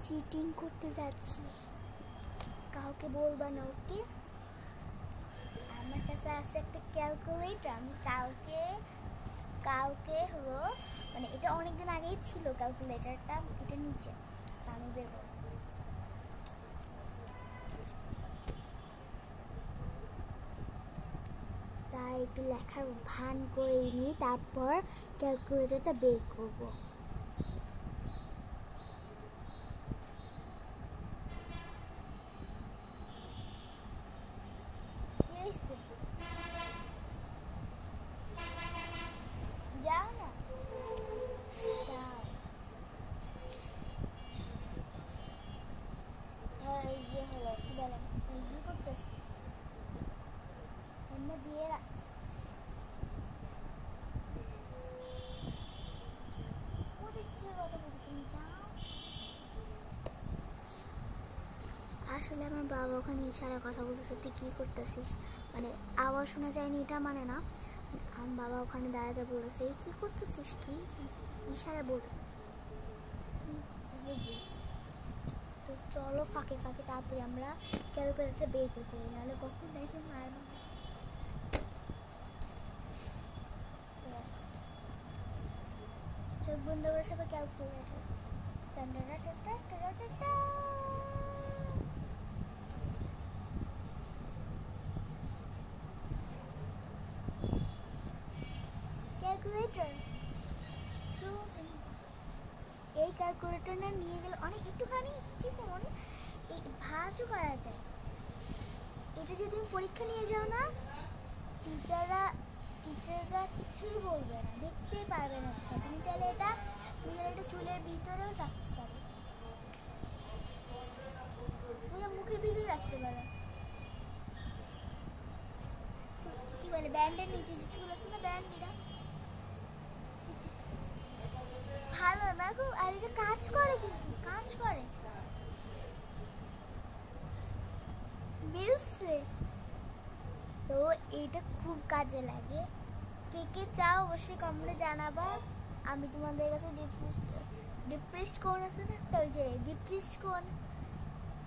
Cheating করতে যাচ্ছি, কাউকে বলবা না, ওকে? আমার কাছে আছে একটা ক্যালকুলেটর। আমি কালকে হলো, মানে এটা অনেকদিন আগেই ছিল ক্যালকুলেটরটা, এটা নিচে আমি বের করব। তাই একটু লেখার ভান করে নিই, তারপর ক্যালকুলেটরটা বের করব। যাও না, যাও। ইয়ে হলো, কি বলেন, ইয়ে করতেছি, এমনি দিয়ে রাখছি। ওদের কি কথা বলতেছেন, যাও। আসলে আমার বাবা ওখানে ইশারায় কথা বলতেছে, তুই কী করতেছিস, মানে আওয়াজ শোনা যায়নি এটা মানে না। আমার বাবা ওখানে দাঁড়াতে বলতেছে, এই কী করতেছিস তুই, ইশারায় বলতে। তো চলো ফাঁকে ফাঁকে তাড়াতাড়ি আমরা ক্যালকুলেটরটা বের করে ফেলি, নাহলে কখন এসে মারবো। চোখ বন্ধ করে সবাই ক্যালকুলেটর, ক্যালকুলেটর। এই ক্যালকুলেটরটা নিয়ে গেলে অনেক একটুখানি চিকন, এই ভাঁজও করা যায়। এটা যদি তুমি পরীক্ষা নিয়ে যাও না, টিচাররা কিছুই বলবে না, দেখতেই পারবে না। তুমি চাইলে এটা চুলের ভিতরেও রাখতে পারো, মুখের ভিতরে রাখতে পারো। কি বলে, ব্যান্ডের নিচে যে চুল আছে না, ব্যান্ড, এটা ভালো না গো। আর এটা কাজ করে, কিন্তু কাজ করে বিলসে। তো এইটা খুব কাজে লাগে। কে কে চাও অবশ্যই কমেন্টে জানাবা। আমি তোমাদের কাছে ডিপ্রেস কোন আছে না, ওই যে ডিপ্রেস কোন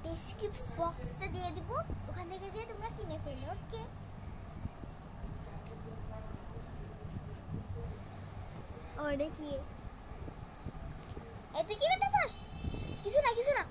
ডেসক্রিপশন বক্সে দিয়ে দিব, ওখান থেকে যেয়ে তোমরা কিনে ফেলো, ওকে? ওরে কি, এই তুই কি করতেছিস? কিছু না